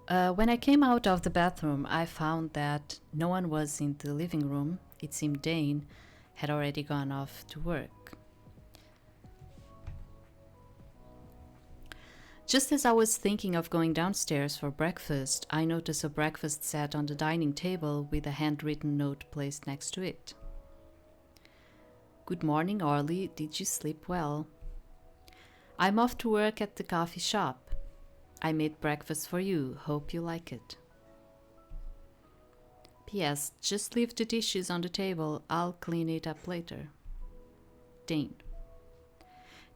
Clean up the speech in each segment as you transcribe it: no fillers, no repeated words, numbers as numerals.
When I came out of the bathroom, I found that no one was in the living room. It seemed Dane had already gone off to work. Just as I was thinking of going downstairs for breakfast, I noticed a breakfast set on the dining table with a handwritten note placed next to it. Good morning, Orly. Did you sleep well? I'm off to work at the coffee shop. I made breakfast for you. Hope you like it. P.S. Just leave the dishes on the table. I'll clean it up later. Dane.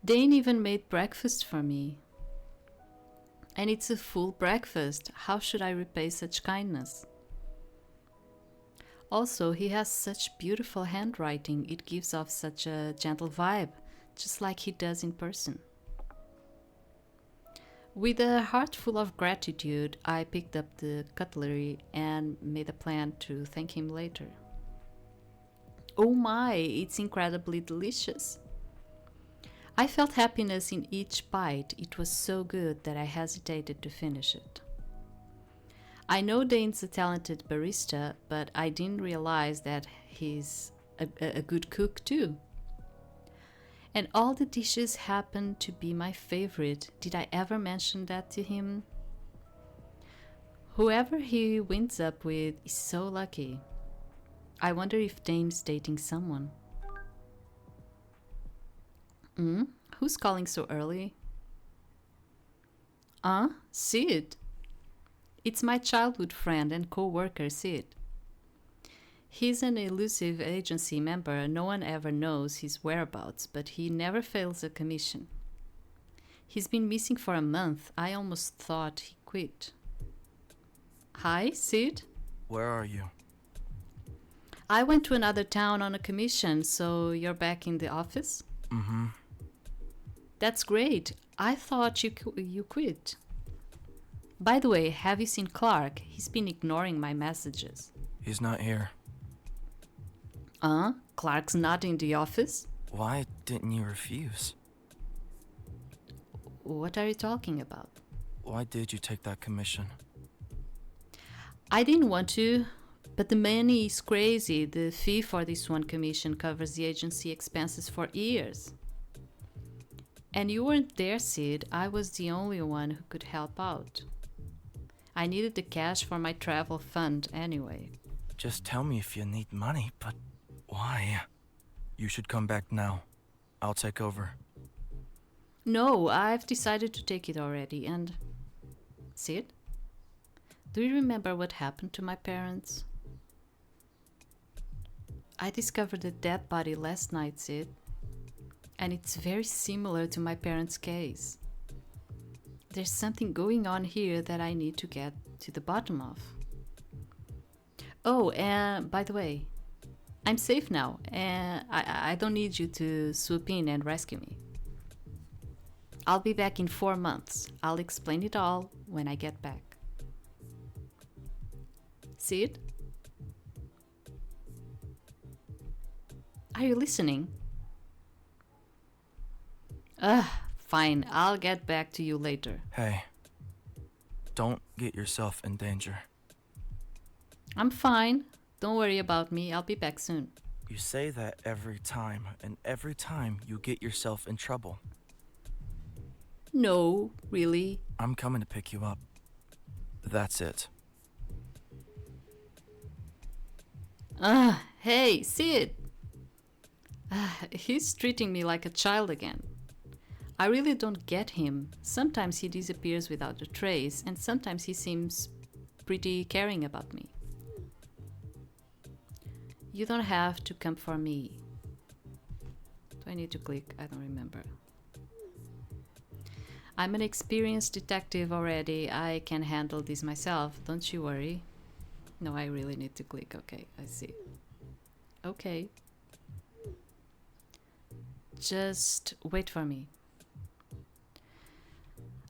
Dane even made breakfast for me. And it's a full breakfast. How should I repay such kindness? Also, he has such beautiful handwriting. It gives off such a gentle vibe, just like he does in person. With a heart full of gratitude, I picked up the cutlery and made a plan to thank him later. Oh my, it's incredibly delicious. I felt happiness in each bite. It was so good that I hesitated to finish it. I know Dane's a talented barista, but I didn't realize that he's a good cook too. And all the dishes happen to be my favorite. Did I ever mention that to him? Whoever he winds up with is so lucky. I wonder if Dane's dating someone. Who's calling so early? Sid. It's my childhood friend and co-worker, Sid. He's an elusive agency member. No one ever knows his whereabouts, but he never fails a commission. He's been missing for a month. I almost thought he quit. Hi, Sid. Where are you? I went to another town on a commission, so you're back in the office? Mm-hmm. That's great. I thought you quit. By the way, have you seen Clark? He's been ignoring my messages. He's not here. Clark's not in the office? Why didn't you refuse? What are you talking about? Why did you take that commission? I didn't want to, but the money is crazy. The fee for this one commission covers the agency expenses for years. And you weren't there, Sid. I was the only one who could help out. I needed the cash for my travel fund anyway. Just tell me if you need money, but why? You should come back now. I'll take over. No, I've decided to take it already, and... Sid? Do you remember what happened to my parents? I discovered a dead body last night, Sid. And it's very similar to my parents' case. There's something going on here that I need to get to the bottom of. Oh, and by the way, I'm safe now, and I don't need you to swoop in and rescue me. I'll be back in 4 months. I'll explain it all when I get back. Sid? Are you listening? Fine. I'll get back to you later. Hey, don't get yourself in danger. I'm fine. Don't worry about me. I'll be back soon. You say that every time, and every time you get yourself in trouble. No, really. I'm coming to pick you up. That's it. Hey, Sid. He's treating me like a child again. I really don't get him. Sometimes he disappears without a trace, and sometimes he seems pretty caring about me. You don't have to come for me. Do I need to click? I don't remember. I'm an experienced detective already. I can handle this myself. Don't you worry. No, I really need to click. Okay, I see. Okay. Just wait for me.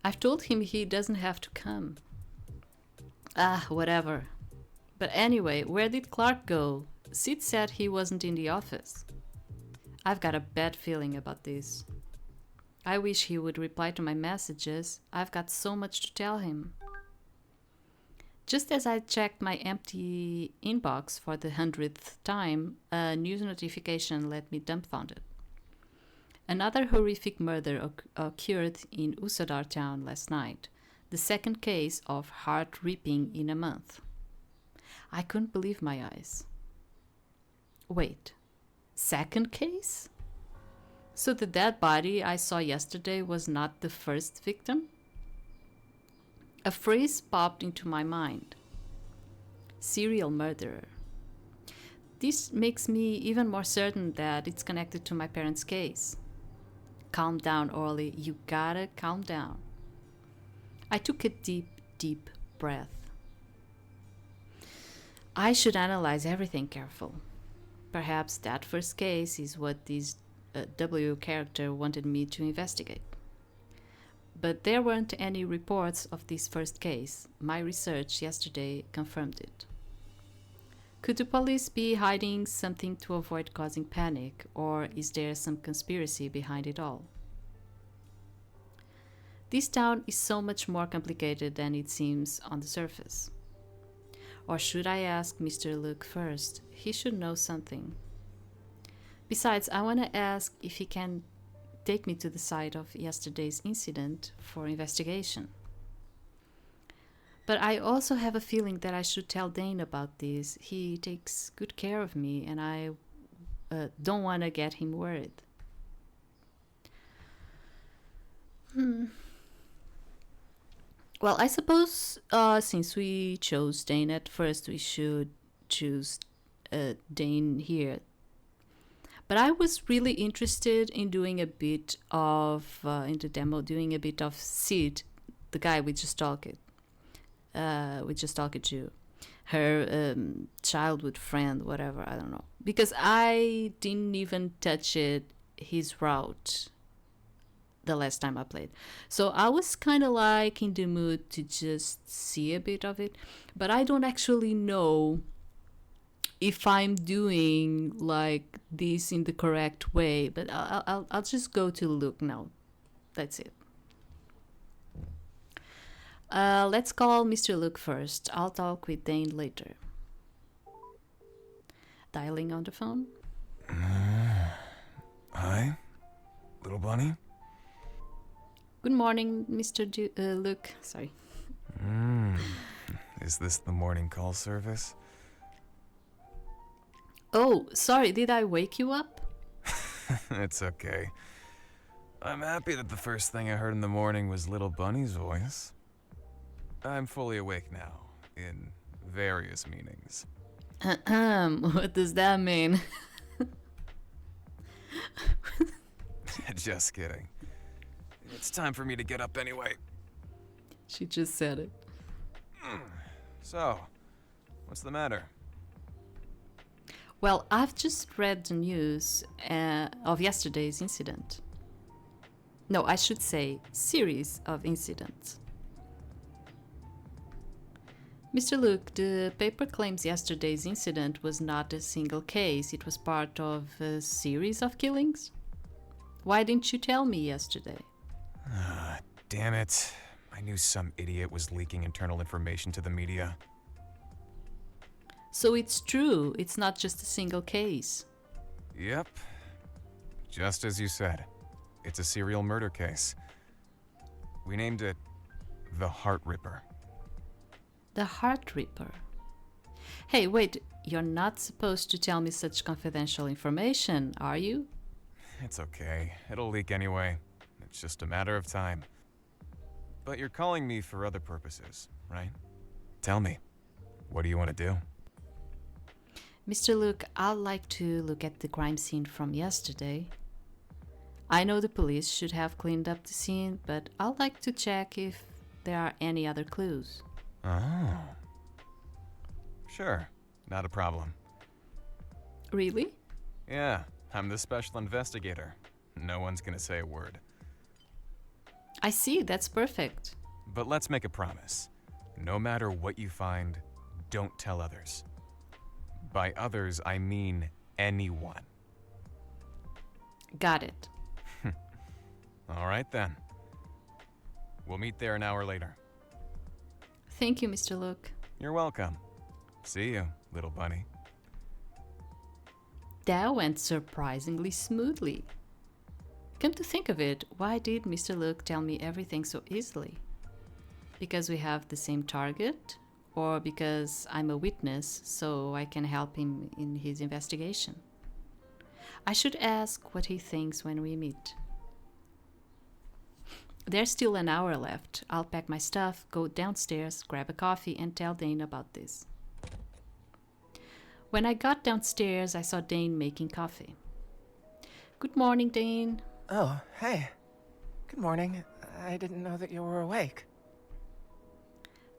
I've told him he doesn't have to come. Whatever. But anyway, where did Clark go? Sid said he wasn't in the office. I've got a bad feeling about this. I wish he would reply to my messages. I've got so much to tell him. Just as I checked my empty inbox for the 100th time, a news notification left me dumbfounded. Another horrific murder occurred in Usadar town last night, the second case of heart ripping in a month. I couldn't believe my eyes. Wait, second case? So the dead body I saw yesterday was not the first victim? A phrase popped into my mind. Serial murderer. This makes me even more certain that it's connected to my parents' case. Calm down, Orly. You gotta calm down. I took a deep, deep breath. I should analyze everything careful. Perhaps that first case is what this W character wanted me to investigate. But there weren't any reports of this first case. My research yesterday confirmed it. Could the police be hiding something to avoid causing panic, or is there some conspiracy behind it all? This town is so much more complicated than it seems on the surface. Or should I ask Mr. Luke first? He should know something. Besides, I want to ask if he can take me to the site of yesterday's incident for investigation. But I also have a feeling that I should tell Dane about this. He takes good care of me, and I don't want to get him worried. Well, I suppose since we chose Dane at first, we should choose Dane here. But I was really interested in doing a bit of, in the demo, doing a bit of Sid, the guy we just talked to, her childhood friend, whatever, I don't know. Because I didn't even touch his route the last time I played. So I was kind of like in the mood to just see a bit of it. But I don't actually know if I'm doing like this in the correct way. But I'll just go to Luke now. That's it. Let's call Mr. Luke first. I'll talk with Dane later. Dialing on the phone. Hi, little bunny. Good morning, Mr. Luke. Sorry. Is this the morning call service? Oh, sorry. Did I wake you up? It's okay. I'm happy that the first thing I heard in the morning was little bunny's voice. I'm fully awake now, in various meanings. What does that mean? Just kidding. It's time for me to get up anyway. She just said it. So, what's the matter? Well, I've just read the news of yesterday's incident. No, I should say series of incidents. Mr. Luke, the paper claims yesterday's incident was not a single case. It was part of a series of killings. Why didn't you tell me yesterday? Damn it. I knew some idiot was leaking internal information to the media. So it's true. It's not just a single case. Yep. Just as you said. It's a serial murder case. We named it the Heart Ripper. The Heart Ripper. Hey, wait. You're not supposed to tell me such confidential information, are you? It's okay. It'll leak anyway. It's just a matter of time. But you're calling me for other purposes, right? Tell me. What do you want to do? Mr. Luke, I'd like to look at the crime scene from yesterday. I know the police should have cleaned up the scene, but I'd like to check if there are any other clues. Oh. Sure. Not a problem. Really? Yeah, I'm the special investigator. No one's gonna say a word. I see, that's perfect. But let's make a promise. No matter what you find, don't tell others. By others, I mean anyone. Got it. All right then. We'll meet there an hour later. Thank you, Mr. Luke. You're welcome. See you, little bunny. That went surprisingly smoothly. Come to think of it, why did Mr. Luke tell me everything so easily? Because we have the same target? Or because I'm a witness, so I can help him in his investigation? I should ask what he thinks when we meet. There's still an hour left. I'll pack my stuff, go downstairs, grab a coffee, and tell Dane about this. When I got downstairs, I saw Dane making coffee. Good morning, Dane. Oh, hey. Good morning. I didn't know that you were awake.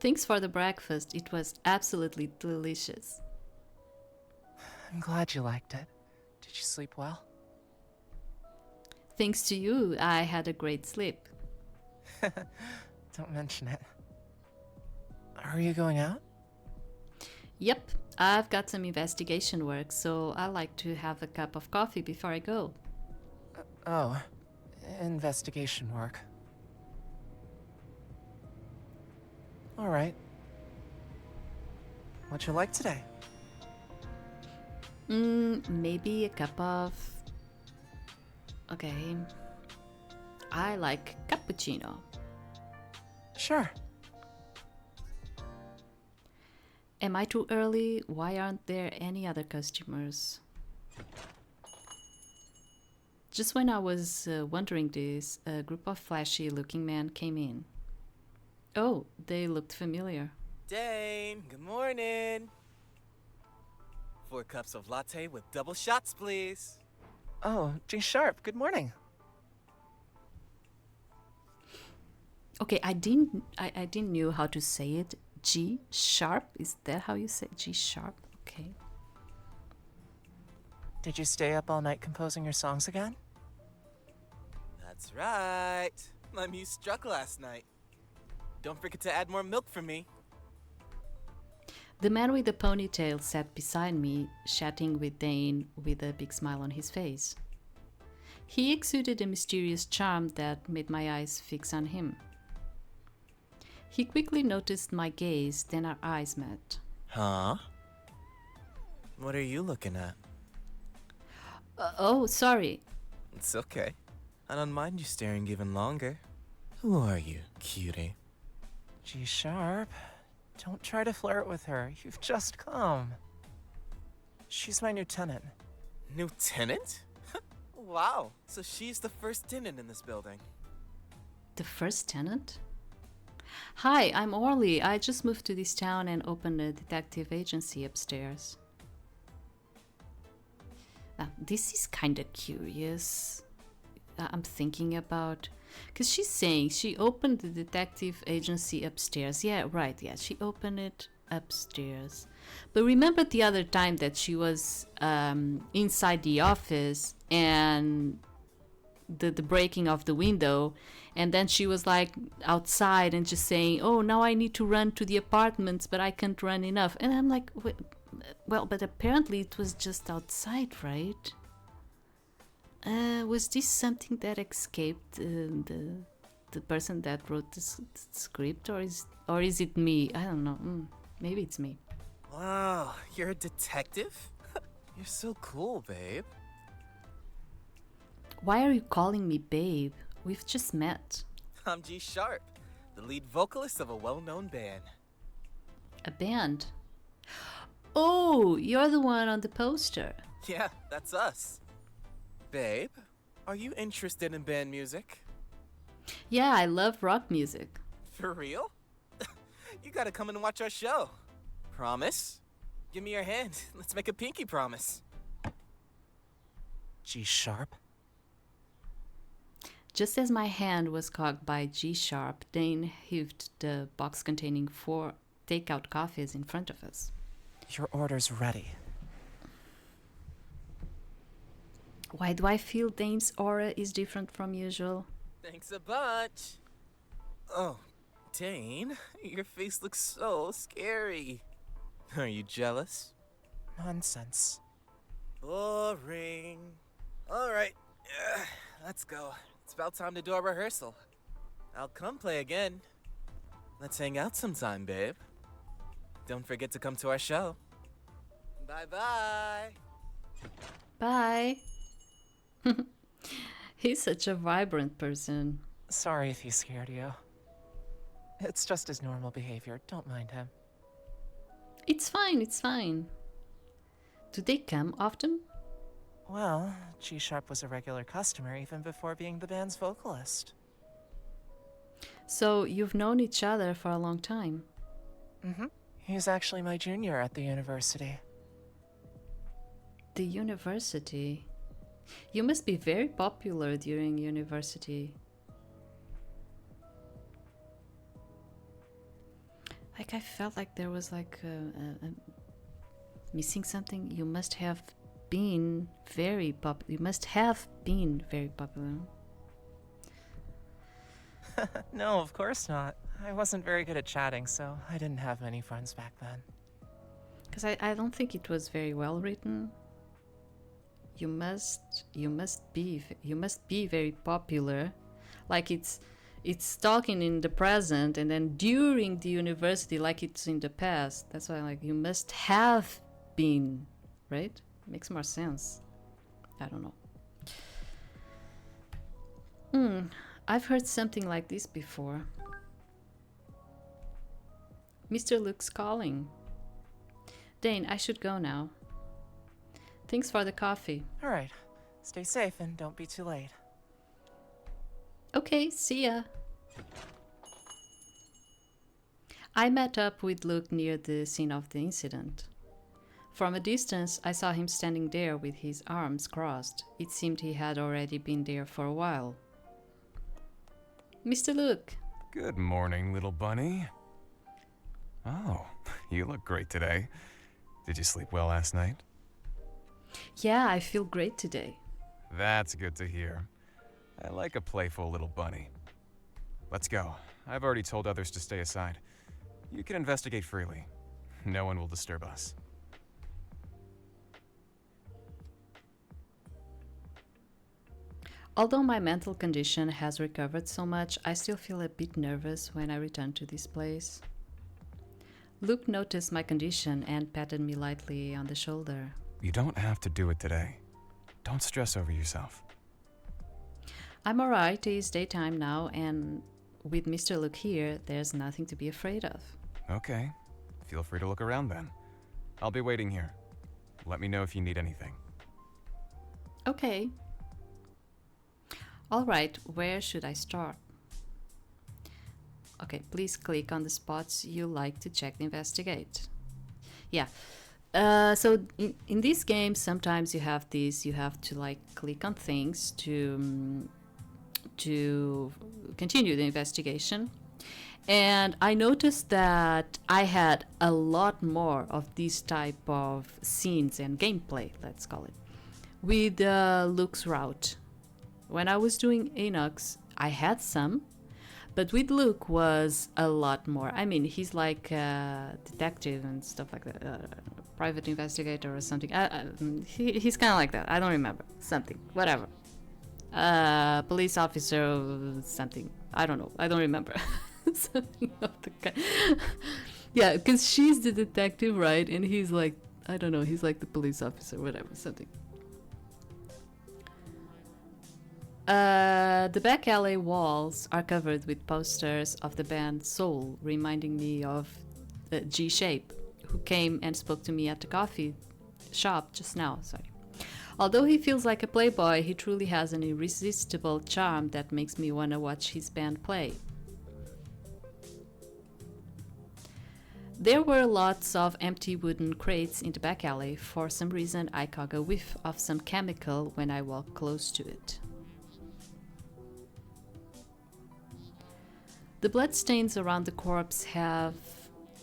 Thanks for the breakfast. It was absolutely delicious. I'm glad you liked it. Did you sleep well? Thanks to you, I had a great sleep. Don't mention it. Are you going out? Yep, I've got some investigation work, so I like to have a cup of coffee before I go. Oh, investigation work. All right. What'd you like today? Maybe a cup of... Okay. I like cappuccino. Sure. Am I too early? Why aren't there any other customers? Just when I was wondering this, a group of flashy-looking men came in. Oh, they looked familiar. Dane, good morning. 4 cups of latte with double shots, please. Oh, G Sharp, good morning. Okay, I didn't know how to say it. G sharp? Is that how you say it? G sharp? Okay. Did you stay up all night composing your songs again? That's right. My muse struck last night. Don't forget to add more milk for me. The man with the ponytail sat beside me, chatting with Dane with a big smile on his face. He exuded a mysterious charm that made my eyes fix on him. He quickly noticed my gaze, then our eyes met. Huh? What are you looking at? Oh, sorry. It's okay. I don't mind you staring even longer. Who are you, cutie? G Sharp, don't try to flirt with her. You've just come. She's my new tenant. New tenant? Wow, so she's the first tenant in this building. The first tenant? Hi, I'm Orly. I just moved to this town and opened a detective agency upstairs. This is kind of curious. I'm thinking about... Because she's saying she opened the detective agency upstairs. Yeah, right, yeah, she opened it upstairs. But remember the other time that she was inside the office and the breaking of the window, and then she was like outside and just saying, oh, now I need to run to the apartments, but I can't run enough. And I'm like, well, but apparently it was just outside, right? Was this something that escaped the person that wrote the script, or is it me? I don't know. Maybe it's me. Wow, you're a detective? You're so cool, babe. Why are you calling me babe? We've just met. I'm G Sharp, the lead vocalist of a well-known band. A band? Oh, you're the one on the poster. Yeah, that's us. Babe, are you interested in band music? Yeah, I love rock music. For real? You gotta come and watch our show. Promise? Give me your hand. Let's make a pinky promise. G Sharp? Just as my hand was cocked by G Sharp, Dane heaved the box containing 4 takeout coffees in front of us. Your order's ready. Why do I feel Dane's aura is different from usual? Thanks a bunch. Oh, Dane, your face looks so scary. Are you jealous? Nonsense. Boring. All right, let's go. It's about time to do our rehearsal. I'll come play again. Let's hang out sometime, babe. don't forget to come to our show. Bye-bye. Bye. He's such a vibrant person. Sorry if he scared you. It's just his normal behavior. Don't mind him. It's fine, it's fine. Do they come often? Well, G-Sharp was a regular customer even before being the band's vocalist. So you've known each other for a long time. Mm-hmm. He's actually my junior at the university. The university? You must be very popular during university. Like, I felt like there was like missing something. You must have been very popular. You must have been very popular. No, of course not. I wasn't very good at chatting, so I didn't have many friends back then. Because I don't think it was very well written. You must be very popular. Like it's talking in the present and then during the university like it's in the past. That's why like you must have been, right? Makes more sense. I don't know. I've heard something like this before. Mr. Luke's calling. Dane, I should go now. Thanks for the coffee. All right. Stay safe and don't be too late. Okay, see ya. I met up with Luke near the scene of the incident. From a distance, I saw him standing there with his arms crossed. It seemed he had already been there for a while. Mr. Luke. Good morning, little bunny. Oh, you look great today. Did you sleep well last night? Yeah, I feel great today. That's good to hear. I like a playful little bunny. Let's go. I've already told others to stay aside. You can investigate freely. No one will disturb us. Although my mental condition has recovered so much, I still feel a bit nervous when I return to this place. Luke noticed my condition and patted me lightly on the shoulder. You don't have to do it today. Don't stress over yourself. I'm alright, it's daytime now, and with Mr. Luke here, there's nothing to be afraid of. Okay. Feel free to look around then. I'll be waiting here. Let me know if you need anything. Okay. Alright, where should I start? Okay, please click on the spots you like to check and investigate. Yeah. So in this game, sometimes you have to like click on things to continue the investigation. And I noticed that I had a lot more of these type of scenes and gameplay, let's call it, with Luke's route. When I was doing Enoch's, I had some, but with Luke was a lot more. I mean, he's like a detective and stuff like that, private investigator or something. He's kind of like that. I don't remember. Something, whatever. Police officer or something. I don't know. I don't remember. Something of the kind. Yeah, because she's the detective, right? And he's like, I don't know, he's like the police officer, whatever, something. The back alley walls are covered with posters of the band Soul, reminding me of G-Shape, who came and spoke to me at the coffee shop just now. Sorry. Although he feels like a playboy, he truly has an irresistible charm that makes me want to watch his band play. There were lots of empty wooden crates in the back alley. For some reason, I caught a whiff of some chemical when I walked close to it. The bloodstains around the corpse have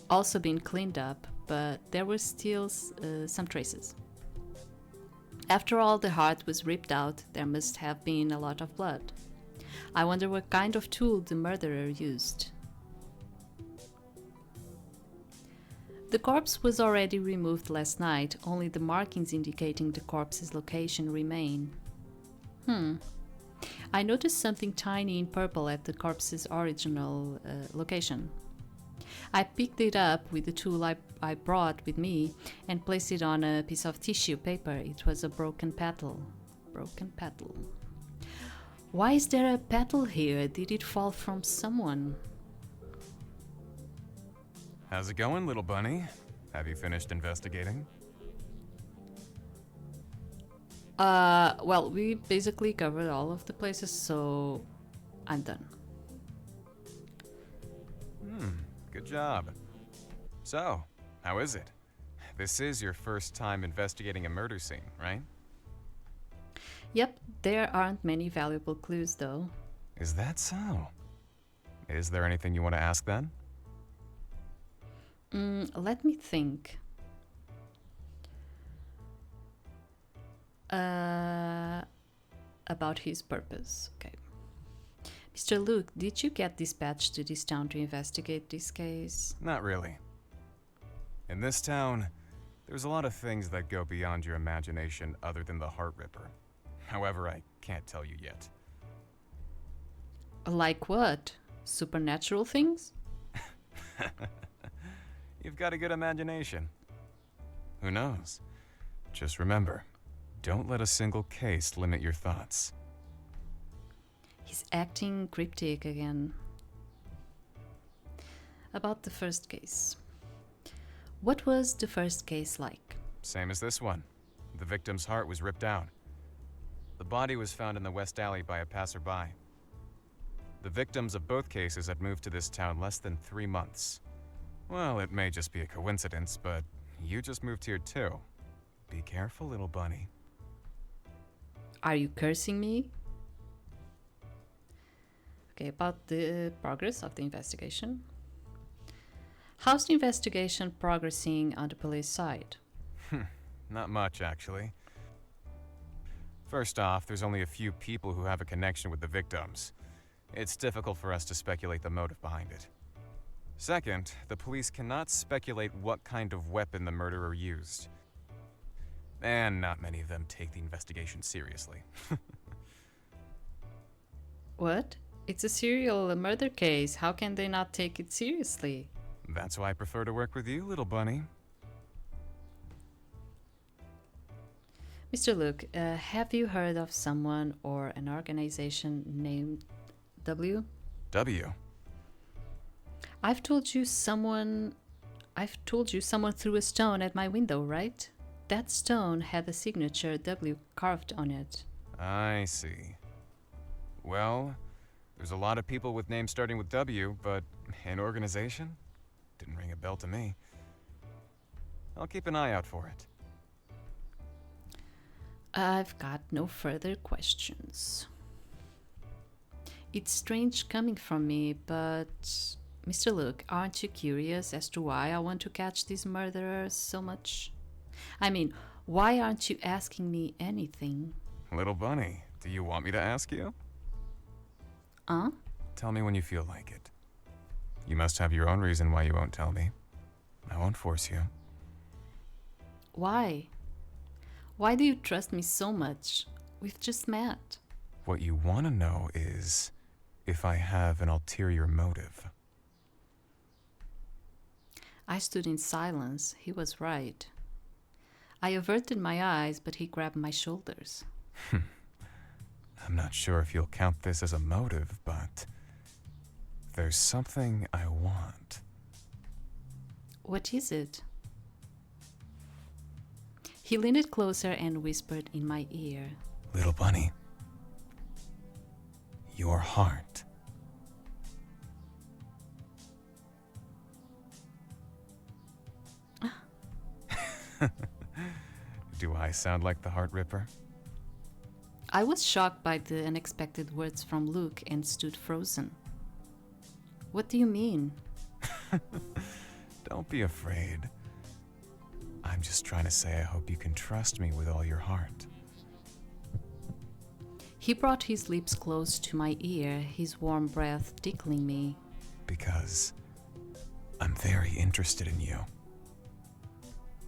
also been cleaned up, but there were still some traces. After all the heart was ripped out, there must have been a lot of blood. I wonder what kind of tool the murderer used. The corpse was already removed last night, only the markings indicating the corpse's location remain. I noticed something tiny in purple at the corpse's original location. I picked it up with the tool I brought with me and placed it on a piece of tissue paper. It was a broken petal. Broken petal. Why is there a petal here? Did it fall from someone? How's it going, little bunny? Have you finished investigating? Well, we basically covered all of the places, so I'm done. Good job. So, how is it? This is your first time investigating a murder scene, right? Yep, there aren't many valuable clues though. Is that so? Is there anything you want to ask then? Let me think. About his purpose. Okay. Mr. Luke, did you get dispatched to this town to investigate this case? Not really. In this town, there's a lot of things that go beyond your imagination other than the Heart Ripper. However, I can't tell you yet. Like what? Supernatural things? You've got a good imagination. Who knows? Just remember, don't let a single case limit your thoughts. He's acting cryptic again. About the first case. What was the first case like? Same as this one. The victim's heart was ripped out. The body was found in the West Alley by a passerby. The victims of both cases had moved to this town less than 3 months. Well, it may just be a coincidence, but you just moved here too. Be careful, little bunny. Are you cursing me? Okay, about the progress of the investigation. How's the investigation progressing on the police side? Not much, actually. First off, there's only a few people who have a connection with the victims. It's difficult for us to speculate the motive behind it. Second, the police cannot speculate what kind of weapon the murderer used. And not many of them take the investigation seriously. What? It's a serial murder case. How can they not take it seriously? That's why I prefer to work with you, little bunny. Mr. Luke, have you heard of someone or an organization named W? W? I've told you someone threw a stone at my window, right? That stone had the signature W carved on it. I see. Well, there's a lot of people with names starting with W, but an organization? Didn't ring a bell to me. I'll keep an eye out for it. I've got no further questions. It's strange coming from me, but Mr. Luke, aren't you curious as to why I want to catch these murderers so much? I mean, why aren't you asking me anything? Little bunny, do you want me to ask you? Huh? Tell me when you feel like it. You must have your own reason why you won't tell me. I won't force you. Why? Why do you trust me so much? We've just met. What you want to know is if I have an ulterior motive. I stood in silence. He was right. I averted my eyes, but he grabbed my shoulders. I'm not sure if you'll count this as a motive, but there's something I want. What is it? He leaned closer and whispered in my ear. Little bunny, your heart. Do I sound like the Heart Ripper? I was shocked by the unexpected words from Luke and stood frozen. What do you mean? Don't be afraid. I'm just trying to say I hope you can trust me with all your heart. He brought his lips close to my ear, his warm breath tickling me. Because I'm very interested in you.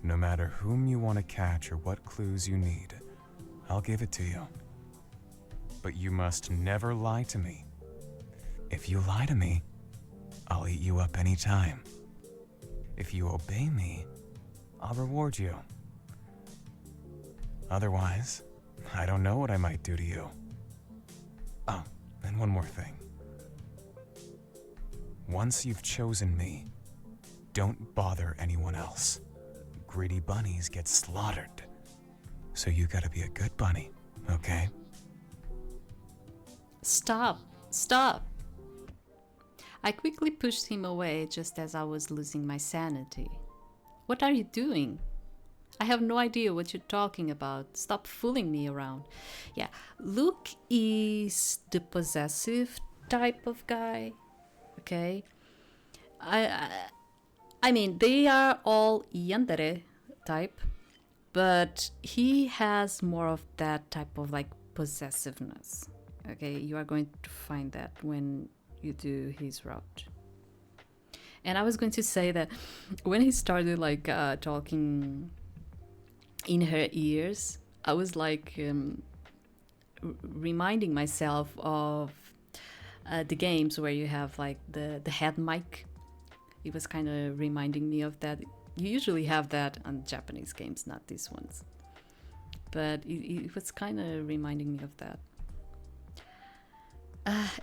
No matter whom you want to catch or what clues you need, I'll give it to you. But you must never lie to me. If you lie to me, I'll eat you up any time. If you obey me, I'll reward you. Otherwise, I don't know what I might do to you. Oh, and one more thing. Once you've chosen me, don't bother anyone else. Greedy bunnies get slaughtered. So you gotta be a good bunny, okay? Stop! Stop! I quickly pushed him away just as I was losing my sanity. What are you doing? I have no idea what you're talking about. Stop fooling me around. Yeah, Luke is the possessive type of guy, okay? I mean, they are all Yandere type, but he has more of that type of like possessiveness. Okay, you are going to find that when you do his route. And I was going to say that when he started like talking in her ears, I was like reminding myself of the games where you have like the head mic. It was kind of reminding me of that. You usually have that on Japanese games, not these ones. But it was kind of reminding me of that.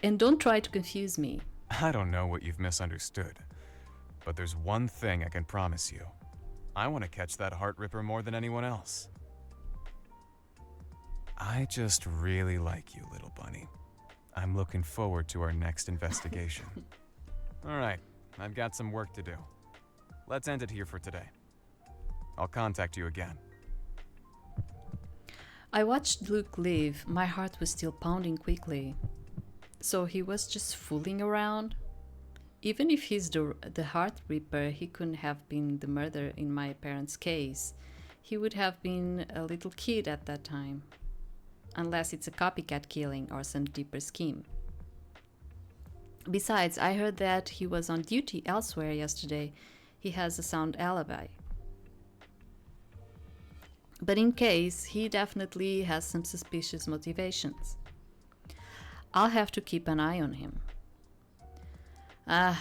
And don't try to confuse me. I don't know what you've misunderstood, but there's one thing I can promise you. I want to catch that heart ripper more than anyone else. I just really like you, little bunny. I'm looking forward to our next investigation. All right, I've got some work to do. Let's end it here for today. I'll contact you again. I watched Luke leave. My heart was still pounding quickly. So he was just fooling around? Even if he's the heart ripper, he couldn't have been the murderer in my parents' case. He would have been a little kid at that time. Unless it's a copycat killing or some deeper scheme. Besides, I heard that he was on duty elsewhere yesterday. He has a sound alibi. But in case, he definitely has some suspicious motivations. I'll have to keep an eye on him.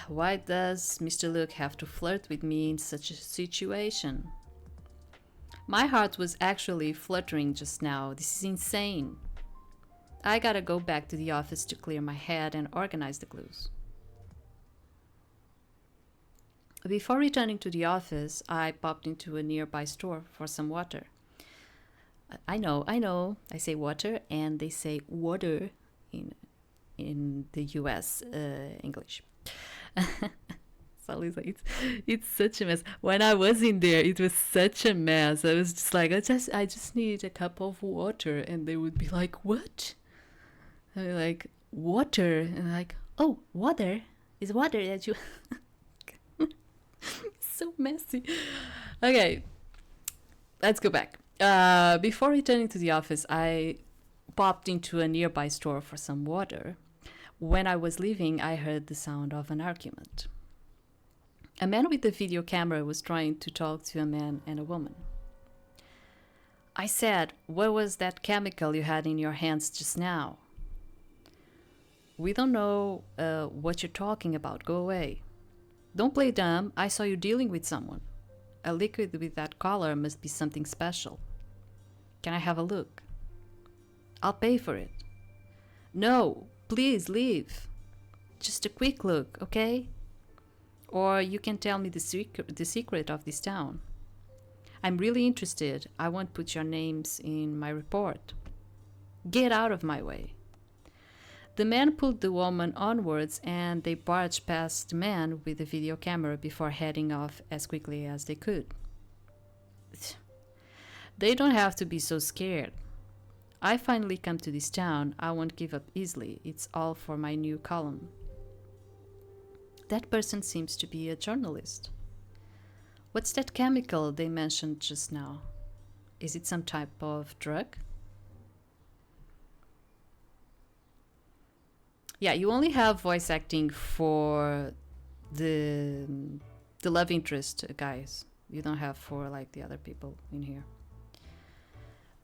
Why does Mr. Luke have to flirt with me in such a situation? My heart was actually fluttering just now. This is insane. I gotta go back to the office to clear my head and organize the clues. Before returning to the office, I popped into a nearby store for some water. I know. I say water and they say water in the US English. So it's such a mess. When I was in there, it was such a mess. I was just like, I just need a cup of water, and they would be like, what? And I'm like, water, and I'm like, oh, water is water that you. So messy. Okay, let's go back. Before returning to the office, I popped into a nearby store for some water. When I was leaving, I heard the sound of an argument. A man with a video camera was trying to talk to a man and a woman. I said, what was that chemical you had in your hands just now? We don't know what you're talking about. Go away. Don't play dumb. I saw you dealing with someone. A liquid with that color must be something special. Can I have a look? I'll pay for it. No, please leave. Just a quick look, okay? Or you can tell me the secret of this town. I'm really interested. I won't put your names in my report. Get out of my way. The man pulled the woman onwards and they barged past the man with the video camera before heading off as quickly as they could. They don't have to be so scared. I finally come to this town. I won't give up easily. It's all for my new column. That person seems to be a journalist. What's that chemical they mentioned just now? Is it some type of drug? Yeah, you only have voice acting for the love interest guys. You don't have for like the other people in here.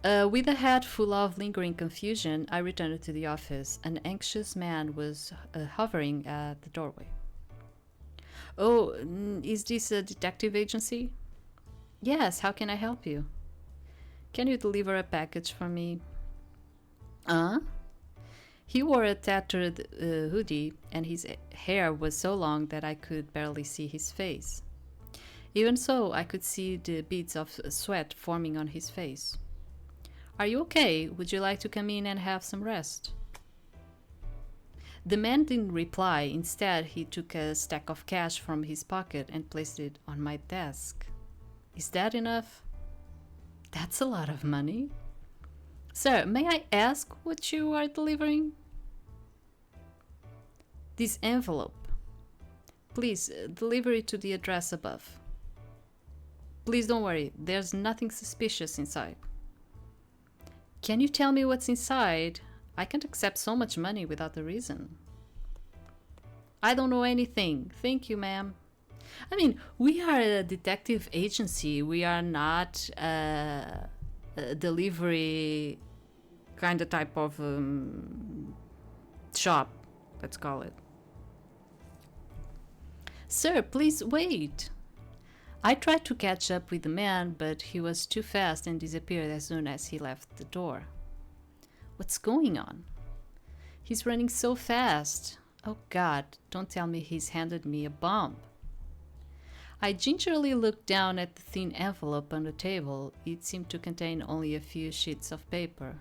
With a head full of lingering confusion, I returned to the office. An anxious man was hovering at the doorway. Oh, is this a detective agency? Yes, how can I help you? Can you deliver a package for me? Huh? He wore a tattered hoodie, and his hair was so long that I could barely see his face. Even so, I could see the beads of sweat forming on his face. Are you okay? Would you like to come in and have some rest? The man didn't reply. Instead, he took a stack of cash from his pocket and placed it on my desk. Is that enough? That's a lot of money. Sir, may I ask what you are delivering? This envelope. Please, deliver it to the address above. Please don't worry, there's nothing suspicious inside. Can you tell me what's inside? I can't accept so much money without a reason. I don't know anything. Thank you, ma'am. I mean, we are a detective agency. We are not a delivery kind of type of shop, let's call it. Sir, please wait. I tried to catch up with the man, but he was too fast and disappeared as soon as he left the door. What's going on? He's running so fast. Oh God, don't tell me he's handed me a bomb. I gingerly looked down at the thin envelope on the table. It seemed to contain only a few sheets of paper.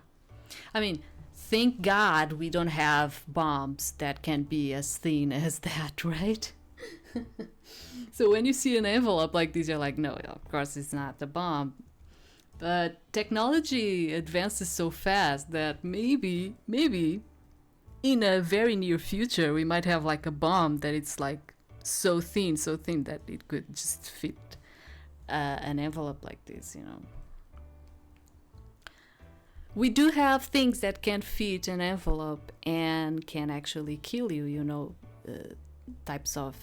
I mean, thank God we don't have bombs that can be as thin as that, right? So when you see an envelope like this, you're like, no, of course it's not a bomb. But technology advances so fast that maybe, in a very near future, we might have like a bomb that it's like so thin that it could just fit an envelope like this, you know. We do have things that can fit an envelope and can actually kill you, you know, types of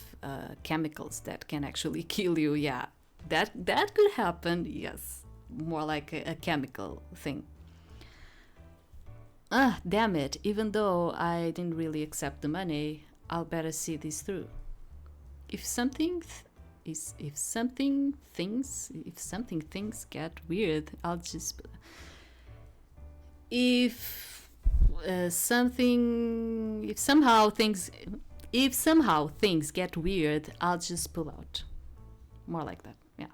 chemicals that can actually kill you. Yeah, that could happen. Yes, more like a chemical thing. Damn it, even though I didn't really accept the money, I'll better see this through. If something things get weird, I'll just if somehow things get weird, I'll just pull out. More like that, yeah.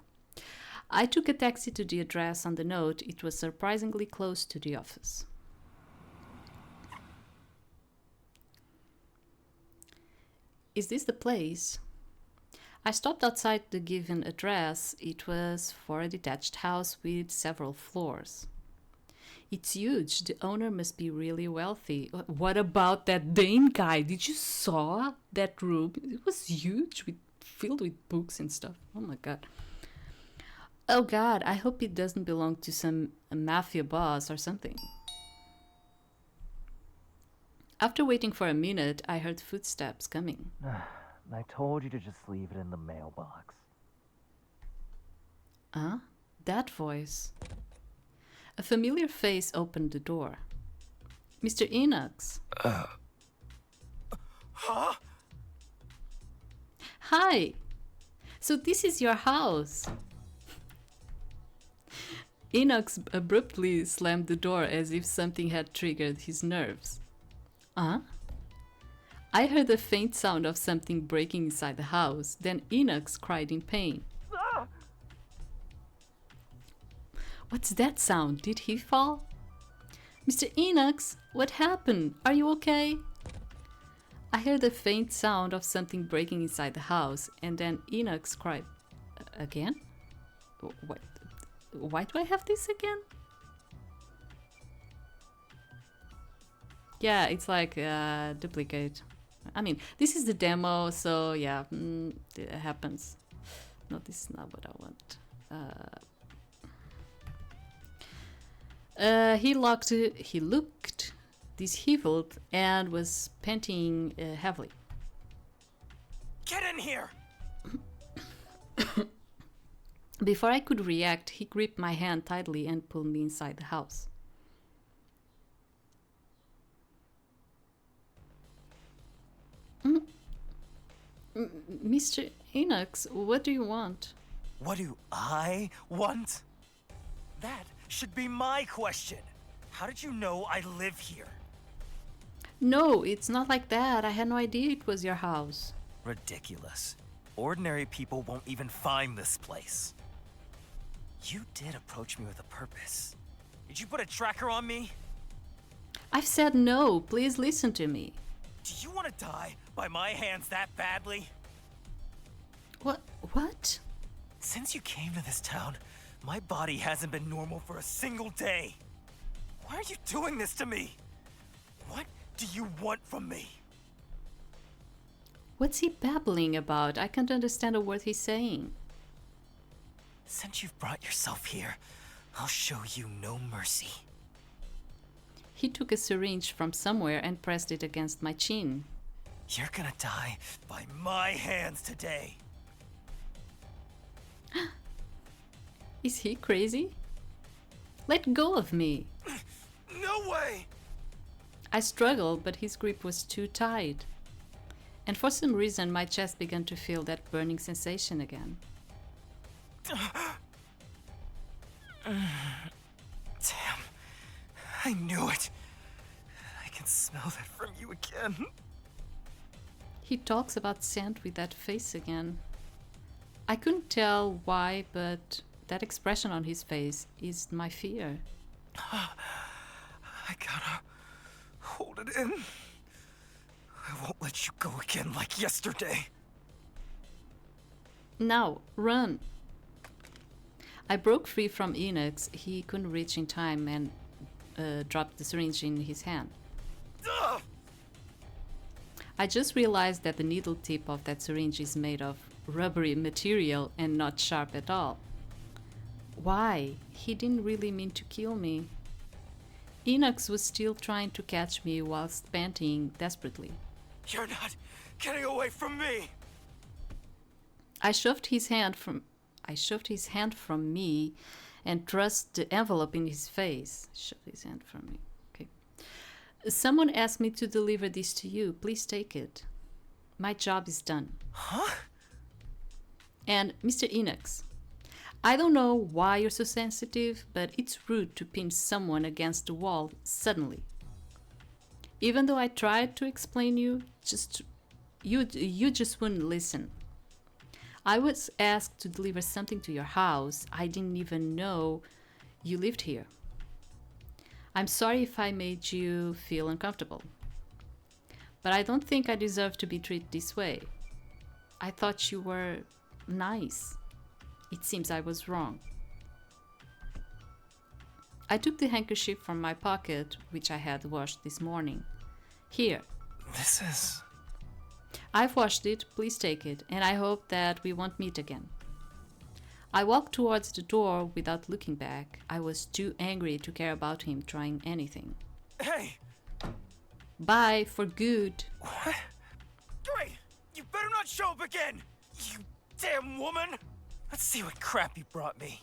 I took a taxi to the address on the note. It was surprisingly close to the office. Is this the place? I stopped outside the given address. It was for a detached house with several floors. It's huge. The owner must be really wealthy. What about that Dane guy? Did you saw that room? It was huge, filled with books and stuff. Oh my God. Oh God, I hope it doesn't belong to some mafia boss or something. After waiting for a minute, I heard footsteps coming. I told you to just leave it in the mailbox. Huh? That voice. A familiar face opened the door. Mr. Enox. Huh? Hi. So this is your house. Enox abruptly slammed the door as if something had triggered his nerves. Huh? I heard a faint sound of something breaking inside the house. Then Enox cried in pain. What's that sound? Did he fall? Mr. Enox, what happened? Are you okay? I heard a faint sound of something breaking inside the house, and then Enox cried. Again? What? Why do I have this again? Yeah, it's like duplicate. I mean, this is the demo, so yeah, it happens. No, this is not what I want. He looked disheveled and was panting heavily. Get in here! Before I could react, he gripped my hand tightly and pulled me inside the house. Mr. Enox, what do you want? What do I want? That should be my question. How did you know I live here? No, it's not like that. I had no idea it was your house. Ridiculous. Ordinary people won't even find this place. You did approach me with a purpose. Did you put a tracker on me? I've said no. Please listen to me. Do you want to die by my hands that badly? What? Since you came to this town, my body hasn't been normal for a single day. Why are you doing this to me? What do you want from me? What's he babbling about? I can't understand a word he's saying. Since you've brought yourself here, I'll show you no mercy. He took a syringe from somewhere and pressed it against my chin. You're gonna die by my hands today. Is he crazy? Let go of me. No way! I struggled, but his grip was too tight. And for some reason, my chest began to feel that burning sensation again. Damn. I knew it. I can smell that from you again. He talks about scent with that face again. I couldn't tell why, but that expression on his face is my fear. I gotta hold it in. I won't let you go again like yesterday. Now, run! I broke free from Enox. He couldn't reach in time and dropped the syringe in his hand. Ugh! I just realized that the needle tip of that syringe is made of rubbery material and not sharp at all. Why? He didn't really mean to kill me. Enox was still trying to catch me whilst panting desperately. You're not getting away from me! I shoved his hand from me and thrust the envelope in his face. Shoved his hand from me. Okay. Someone asked me to deliver this to you. Please take it. My job is done. Huh? And Mr. Enox, I don't know why you're so sensitive, but it's rude to pin someone against the wall suddenly. Even though I tried to explain you just wouldn't listen. I was asked to deliver something to your house. I didn't even know you lived here. I'm sorry if I made you feel uncomfortable. But I don't think I deserve to be treated this way. I thought you were nice. It seems I was wrong. I took the handkerchief from my pocket, which I had washed this morning. Here. This is... I've washed it, please take it, and I hope that we won't meet again. I walked towards the door without looking back. I was too angry to care about him trying anything. Hey! Bye, for good. What? Wait! You better not show up again! You damn woman! Let's see what crap you brought me.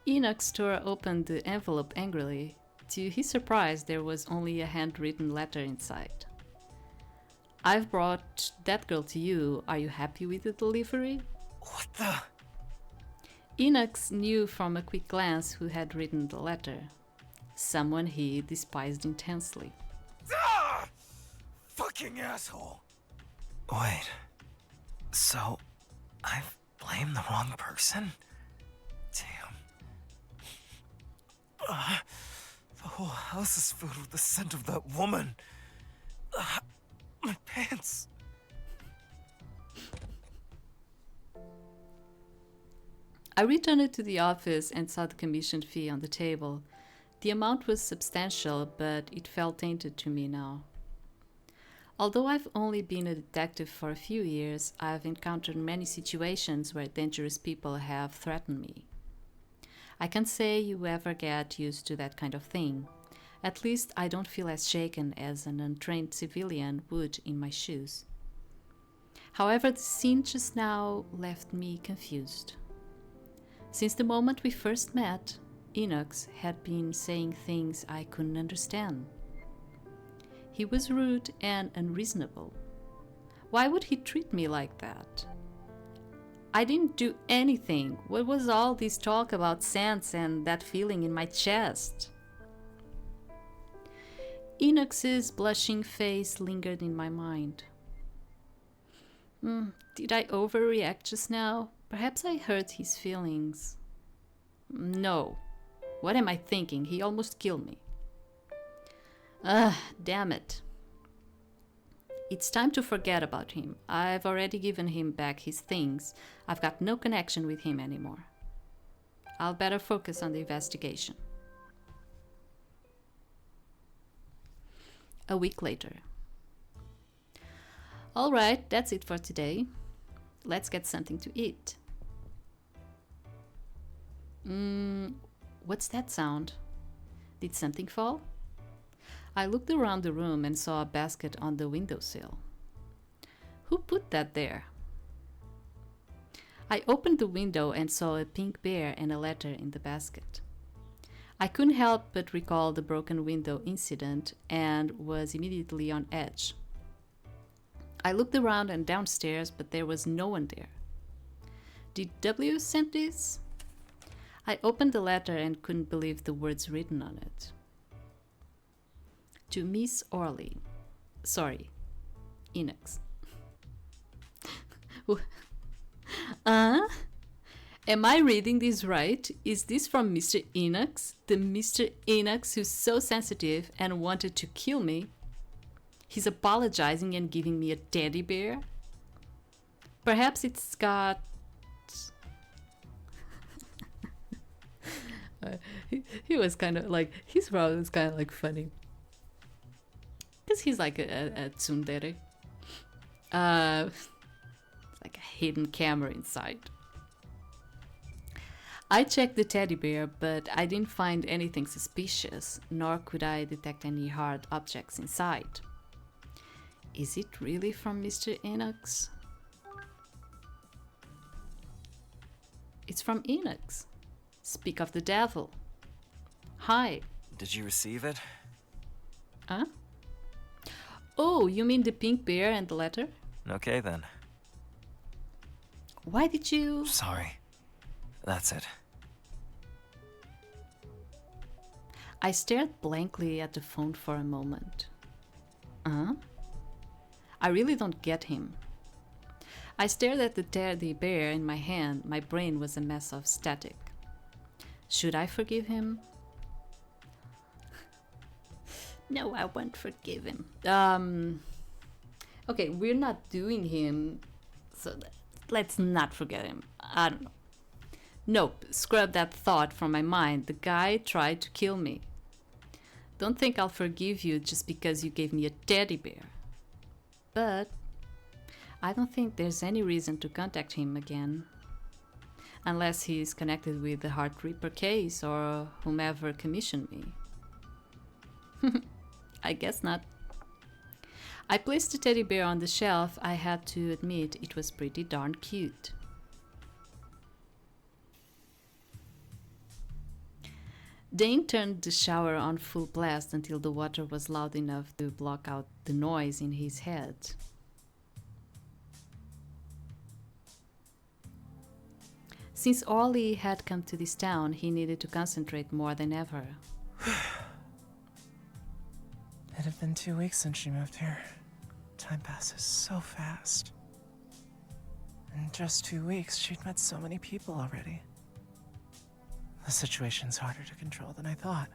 Enox tore open the envelope angrily. To his surprise, there was only a handwritten letter inside. I've brought that girl to you. Are you happy with the delivery? What the? Enox knew from a quick glance who had written the letter. Someone he despised intensely. Ah! Fucking asshole! Wait. So, I've blamed the wrong person? Damn. The whole house is filled with the scent of that woman. My pants. I returned to the office and saw the commission fee on the table. The amount was substantial, but it felt tainted to me now. Although I've only been a detective for a few years, I've encountered many situations where dangerous people have threatened me. I can't say you ever get used to that kind of thing. At least I don't feel as shaken as an untrained civilian would in my shoes. However, the scene just now left me confused. Since the moment we first met, Enox had been saying things I couldn't understand. He was rude and unreasonable. Why would he treat me like that? I didn't do anything. What was all this talk about scents and that feeling in my chest? Enoch's blushing face lingered in my mind. Did I overreact just now? Perhaps I hurt his feelings. No. What am I thinking? He almost killed me. Damn it. It's time to forget about him. I've already given him back his things. I've got no connection with him anymore. I'll better focus on the investigation. A week later. All right, that's it for today. Let's get something to eat. What's that sound? Did something fall? I looked around the room and saw a basket on the windowsill. Who put that there? I opened the window and saw a pink bear and a letter in the basket. I couldn't help but recall the broken window incident and was immediately on edge. I looked around and downstairs, but there was no one there. Did W send this? I opened the letter and couldn't believe the words written on it. To Miss Orley. Sorry, Enoch. Am I reading this right? Is this from Mr. Enoch? The Mr. Enoch who's so sensitive and wanted to kill me? He's apologizing and giving me a teddy bear? Perhaps it's got... he was kind of like... His mouth was kind of like funny. Because he's like a tsundere. Like a hidden camera inside. I checked the teddy bear, but I didn't find anything suspicious, nor could I detect any hard objects inside. Is it really from Mr. Enoch? It's from Enoch. Speak of the devil. Hi. Did you receive it? Huh? Oh, you mean the pink bear and the letter? Okay then. Why did you... Sorry. That's it. I stared blankly at the phone for a moment. I really don't get him. I stared at the teddy bear in my hand. My brain was a mess of static. Should I forgive him? No, I won't forgive him. Okay, we're not doing him, so let's not forget him. I don't know. Nope, scrub that thought from my mind. The guy tried to kill me. Don't think I'll forgive you just because you gave me a teddy bear. But I don't think there's any reason to contact him again. Unless he's connected with the Heart Reaper case or whomever commissioned me. I guess not. I placed the teddy bear on the shelf. I had to admit it was pretty darn cute. Dane turned the shower on full blast until the water was loud enough to block out the noise in his head. Since Orly had come to this town, he needed to concentrate more than ever. It had been 2 weeks since she moved here. Time passes so fast. In just 2 weeks, she'd met so many people already. The situation's harder to control than I thought.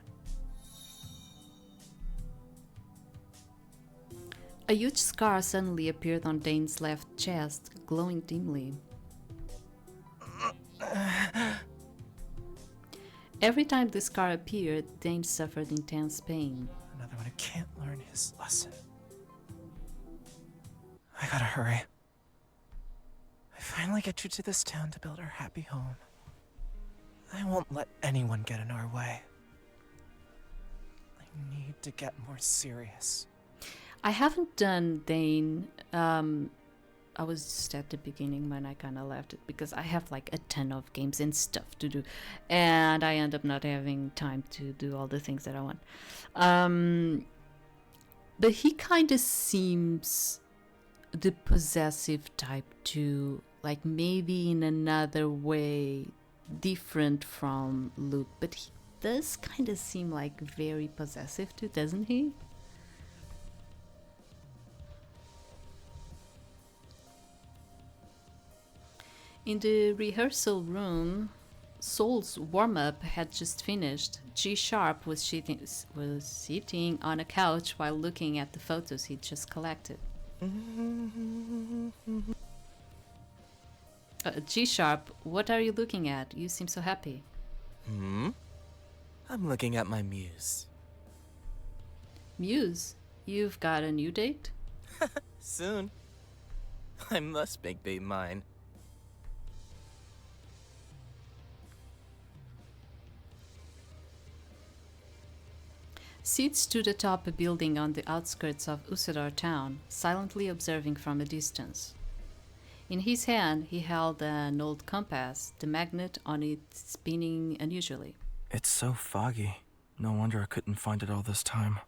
A huge scar suddenly appeared on Dane's left chest, glowing dimly. Every time the scar appeared, Dane suffered intense pain. Another one who can't learn his lesson. I gotta hurry. I finally get you to this town to build our happy home. I won't let anyone get in our way. I need to get more serious. I haven't done Dane. I was just at the beginning when I kind of left it because I have like a ton of games and stuff to do, and I end up not having time to do all the things that I want. But he kind of seems the possessive type too, like maybe in another way different from Luke, but he does kind of seem like very possessive too, doesn't he? In the rehearsal room, Soul's warm-up had just finished. G-Sharp was sitting on a couch while looking at the photos he'd just collected. G-Sharp, what are you looking at? You seem so happy. I'm looking at my muse. Muse, you've got a new date? Soon. I must make babe mine. Sid stood atop a building on the outskirts of Usador town, silently observing from a distance. In his hand, he held an old compass, the magnet on it spinning unusually. It's so foggy. No wonder I couldn't find it all this time.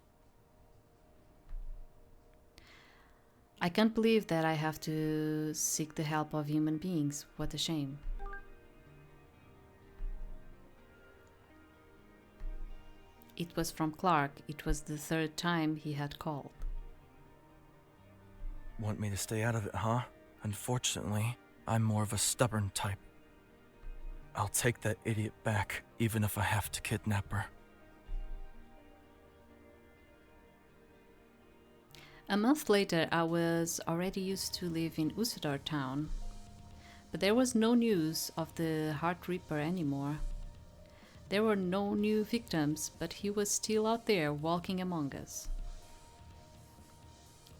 I can't believe that I have to seek the help of human beings. What a shame. It was from Clark. It was the third time he had called. Want me to stay out of it, huh? Unfortunately, I'm more of a stubborn type. I'll take that idiot back, even if I have to kidnap her. A month later, I was already used to live in Usador town, but there was no news of the Heart Reaper anymore. There were no new victims, but he was still out there walking among us.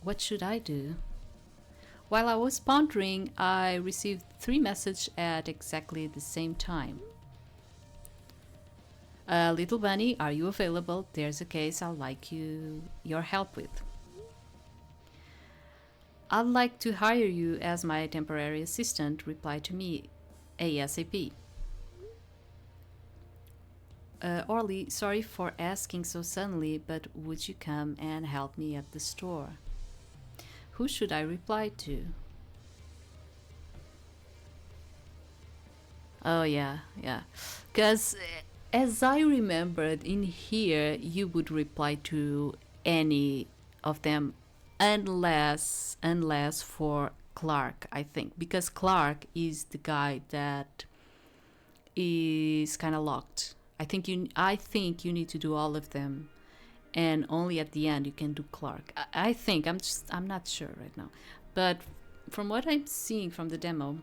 What should I do? While I was pondering, I received 3 messages at exactly the same time. Little Bunny, are you available? There's a case I'd like your help with. I'd like to hire you as my temporary assistant, replied to me ASAP. Orly, sorry for asking so suddenly, but would you come and help me at the store? Who should I reply to? Oh, yeah. Because as I remembered in here, you would reply to any of them unless for Clark, I think. Because Clark is the guy that is kind of locked. I think you need to do all of them, and only at the end you can do Clark. I think I'm not sure right now, but from what I'm seeing from the demo,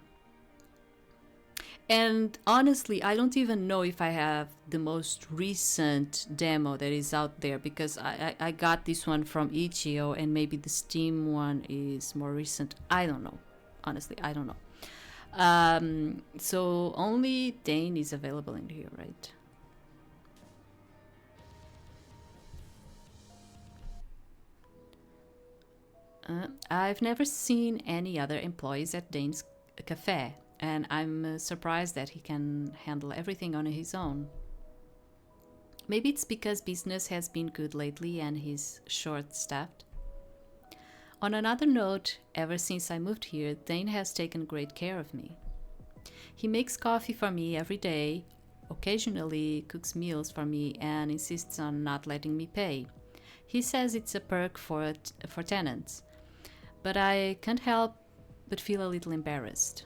and honestly, I don't even know if I have the most recent demo that is out there, because I got this one from Ichio, and maybe the Steam one is more recent. I don't know. Honestly, I don't know. So only Dane is available in here, right? I've never seen any other employees at Dane's cafe, and I'm surprised that he can handle everything on his own. Maybe it's because business has been good lately and he's short-staffed. On another note, ever since I moved here, Dane has taken great care of me. He makes coffee for me every day, occasionally cooks meals for me, and insists on not letting me pay. He says it's a perk for tenants, but I can't help but feel a little embarrassed.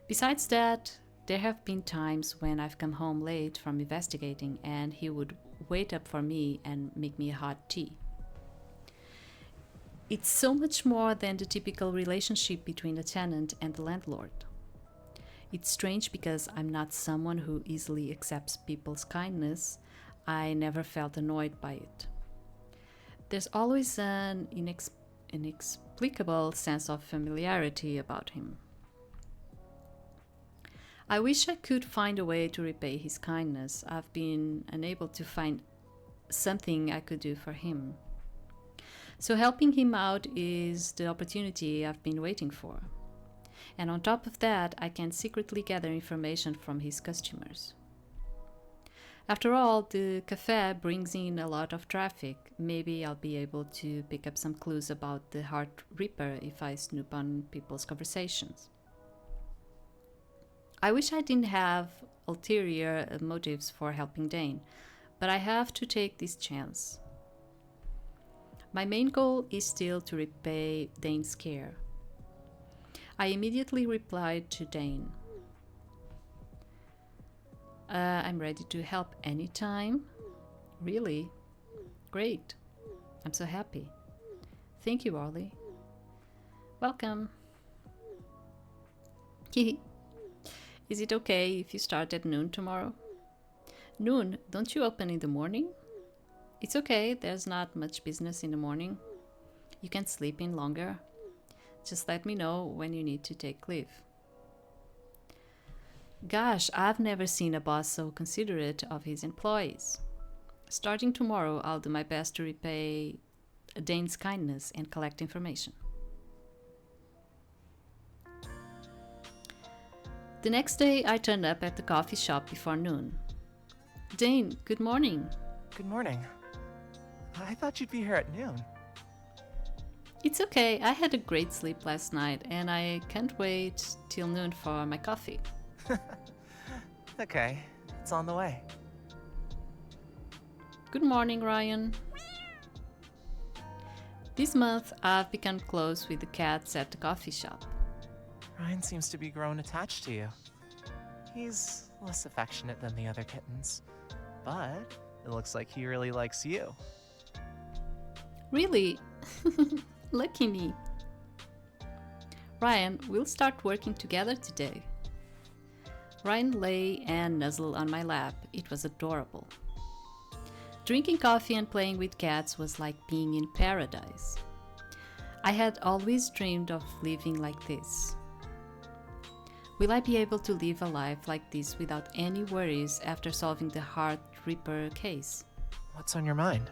Besides that, there have been times when I've come home late from investigating and he would wait up for me and make me a hot tea. It's so much more than the typical relationship between a tenant and the landlord. It's strange because I'm not someone who easily accepts people's kindness. I never felt annoyed by it. There's always an inexplicable sense of familiarity about him. I wish I could find a way to repay his kindness. I've been unable to find something I could do for him. So helping him out is the opportunity I've been waiting for. And on top of that, I can secretly gather information from his customers. After all, the cafe brings in a lot of traffic. Maybe I'll be able to pick up some clues about the Heart Reaper if I snoop on people's conversations. I wish I didn't have ulterior motives for helping Dane, but I have to take this chance. My main goal is still to repay Dane's care. I immediately replied to Dane. I'm ready to help anytime. Really? Great. I'm so happy. Thank you, Orly. Welcome. Is it okay if you start at noon tomorrow? Noon? Don't you open in the morning? It's okay, there's not much business in the morning. You can sleep in longer. Just let me know when you need to take leave. Gosh, I've never seen a boss so considerate of his employees. Starting tomorrow, I'll do my best to repay Dane's kindness and collect information. The next day, I turned up at the coffee shop before noon. Dane, good morning. Good morning. I thought you'd be here at noon. It's okay, I had a great sleep last night and I can't wait till noon for my coffee. Okay, it's on the way. Good morning, Ryan. This month, I've become close with the cats at the coffee shop. Ryan seems to be grown attached to you. He's less affectionate than the other kittens, but it looks like he really likes you. Really? Lucky me. Ryan, we'll start working together today. Ryan lay and nuzzled on my lap. It was adorable. Drinking coffee and playing with cats was like being in paradise. I had always dreamed of living like this. Will I be able to live a life like this without any worries after solving the Heart Reaper case? What's on your mind?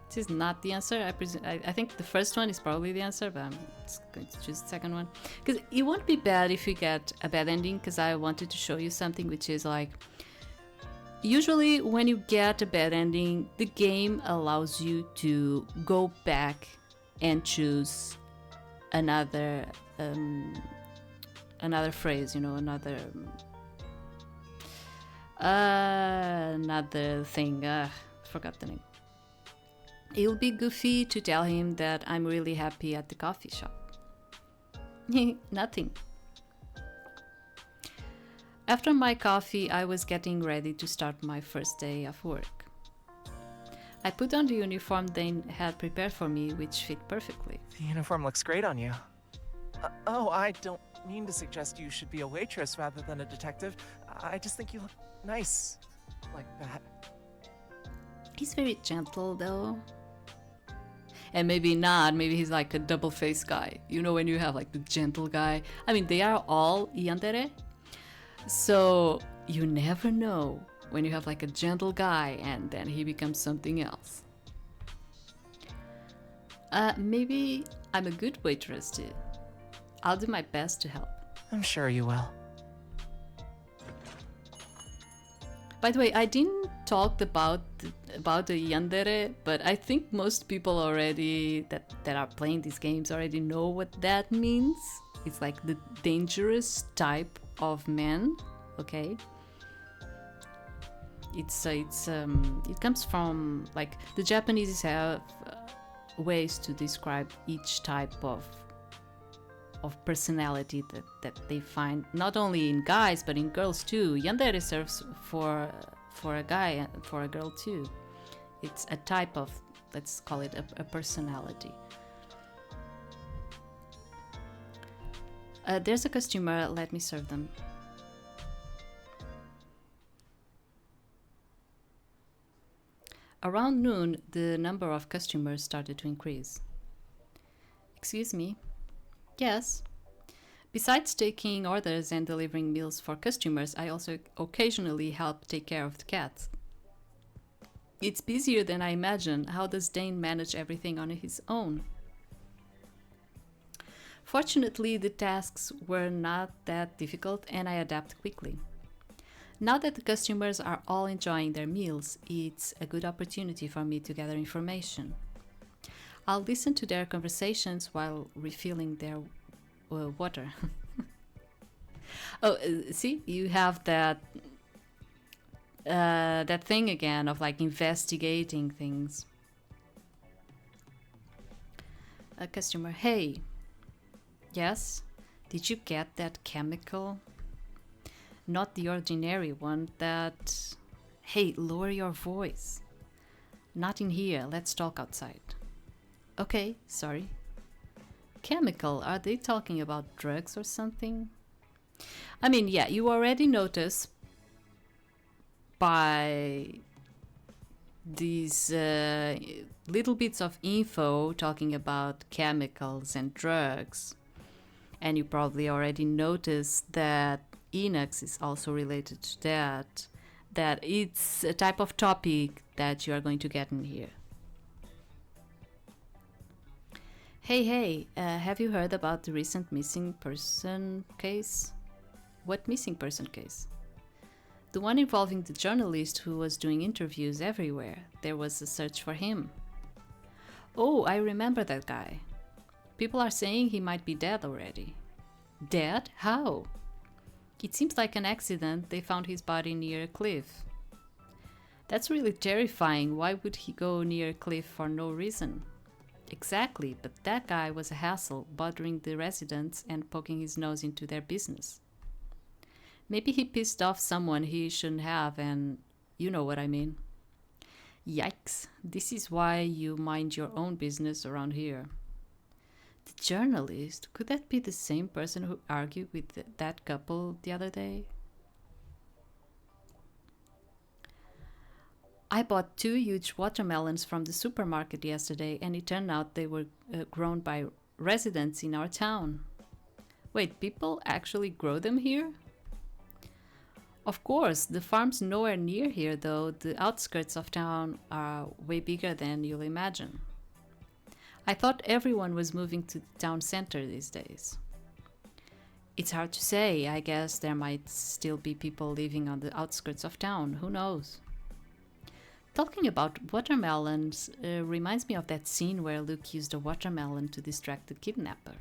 This is not the answer. I think the first one is probably the answer, but I'm just going to choose the second one. Because it won't be bad if you get a bad ending, because I wanted to show you something which is like... Usually when you get a bad ending, the game allows you to go back and choose another phrase, you know, another thing. Forgot the name. It'll be goofy to tell him that I'm really happy at the coffee shop. Nothing. After my coffee, I was getting ready to start my first day of work. I put on the uniform Dane had prepared for me, which fit perfectly. The uniform looks great on you. Oh, I don't mean to suggest you should be a waitress rather than a detective. I just think you look nice like that. He's very gentle, though. And maybe not, maybe he's like a double-faced guy. You know when you have like the gentle guy? I mean, they are all Yandere. So you never know when you have like a gentle guy and then he becomes something else. Maybe I'm a good waitress too. I'll do my best to help. I'm sure you will. By the way, I didn't talk about the Yandere, but I think most people already that are playing these games already know what that means. It's like the dangerous type of man, okay? It comes from like the Japanese have ways to describe each type of personality that they find not only in guys but in girls too. Yandere serves for a guy and for a girl too. It's a type of, let's call it a personality. There's a customer, let me serve them. Around noon, the number of customers started to increase. Excuse me. Yes. Besides taking orders and delivering meals for customers, I also occasionally help take care of the cats. It's busier than I imagined. How does Dane manage everything on his own? Fortunately, the tasks were not that difficult and I adapt quickly. Now that the customers are all enjoying their meals, it's a good opportunity for me to gather information. I'll listen to their conversations while refilling their water. Oh, see, you have that thing again of like investigating things. A customer, hey, yes, did you get that chemical? Not the ordinary one that. Hey, lower your voice. Not in here, let's talk outside. Okay, sorry. Chemical, are they talking about drugs or something? I mean, yeah, you already notice by these little bits of info talking about chemicals and drugs. And you probably already noticed that Enux is also related to that it's a type of topic that you are going to get in here. Hey, have you heard about the recent missing person case? What missing person case? The one involving the journalist who was doing interviews everywhere. There was a search for him. Oh, I remember that guy. People are saying he might be dead already. Dead? How? It seems like an accident. They found his body near a cliff. That's really terrifying. Why would he go near a cliff for no reason? Exactly, but that guy was a hassle, bothering the residents and poking his nose into their business. Maybe he pissed off someone he shouldn't have, and you know what I mean. Yikes, this is why you mind your own business around here. The journalist, could that be the same person who argued with that couple the other day? I bought 2 huge watermelons from the supermarket yesterday, and it turned out they were grown by residents in our town. Wait, people actually grow them here? Of course, the farm's nowhere near here though. The outskirts of town are way bigger than you'll imagine. I thought everyone was moving to the town center these days. It's hard to say. I guess there might still be people living on the outskirts of town. Who knows? Talking about watermelons reminds me of that scene where Luke used a watermelon to distract the kidnapper.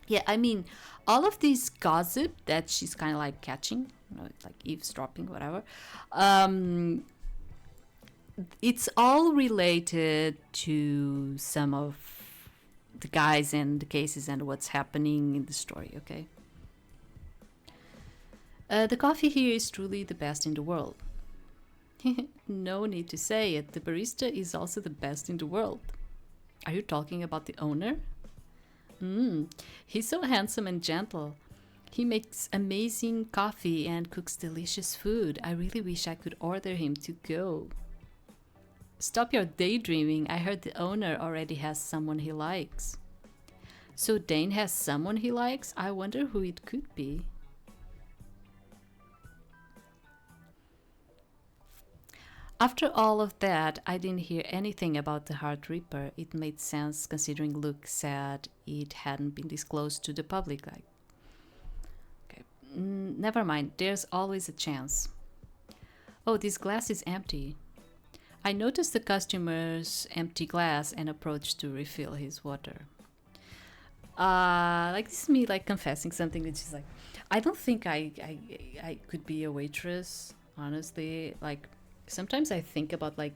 Yeah, I mean, all of this gossip that she's kind of like catching, like eavesdropping, whatever, it's all related to some of the guys and the cases and what's happening in the story, okay? The coffee here is truly the best in the world. No need to say it, the barista is also the best in the world. Are you talking about the owner? He's so handsome and gentle. He makes amazing coffee and cooks delicious food. I really wish I could order him to go. Stop your daydreaming. I heard the owner already has someone he likes. So Dane has someone he likes? I wonder who it could be. After all of that, I didn't hear anything about the Heart Reaper. It made sense considering Luke said it hadn't been disclosed to the public. Okay, never mind. There's always a chance. Oh, this glass is empty. I noticed the customer's empty glass and approached to refill his water. Like this is me like confessing something, which is like, I don't think I could be a waitress, honestly. Like, sometimes I think about like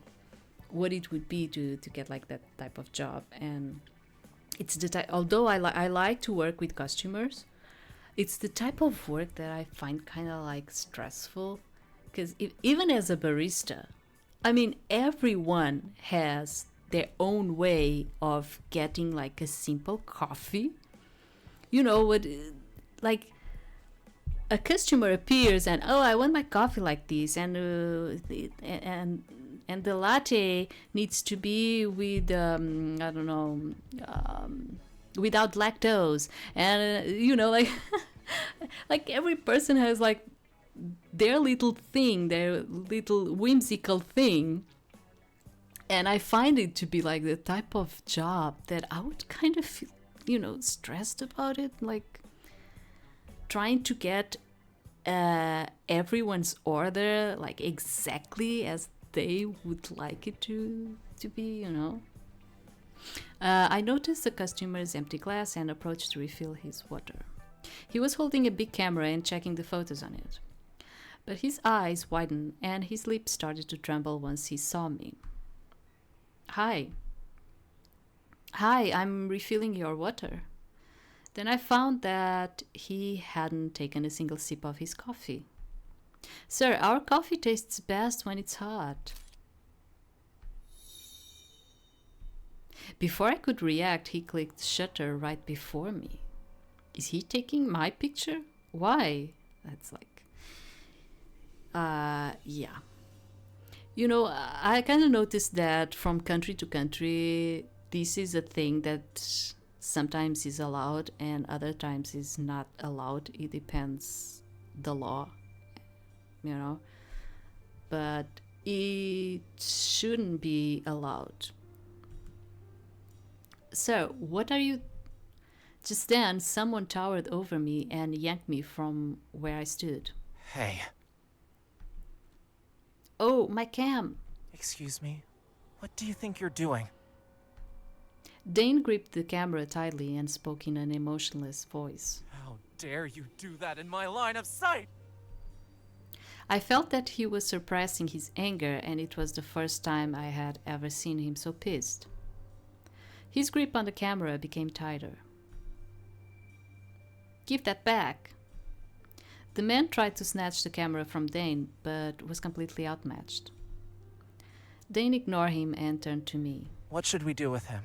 what it would be to get like that type of job, and it's the type. Although I like to work with customers, it's the type of work that I find kind of like stressful, because even as a barista, I mean everyone has their own way of getting like a simple coffee. You know what, like. A customer appears and I want my coffee like this, and the latte needs to be with I don't know, without lactose, and like like every person has like their little thing, their little whimsical thing, And I find it to be like the type of job that I would kind of feel, stressed about it. Like trying to get everyone's order like exactly as they would like it to be. I noticed the customer's empty glass and approached to refill his water. He was holding a big camera and checking the photos on it. But his eyes widened and his lips started to tremble once he saw me. Hi, I'm refilling your water. Then I found that he hadn't taken a single sip of his coffee. Sir, our coffee tastes best when it's hot. Before I could react, he clicked shutter right before me. Is he taking my picture? Why? That's like... yeah. I kind of noticed that from country to country, this is a thing that sometimes is allowed and other times is not allowed. It depends the law, but it shouldn't be allowed. So, what are you... Just then, someone towered over me and yanked me from where I stood. Hey. Oh, my cam. Excuse me? What do you think you're doing? Dane gripped the camera tightly and spoke in an emotionless voice. How dare you do that in my line of sight? I felt that he was suppressing his anger, and it was the first time I had ever seen him so pissed. His grip on the camera became tighter. Give that back. The man tried to snatch the camera from Dane, but was completely outmatched. Dane ignored him and turned to me. What should we do with him?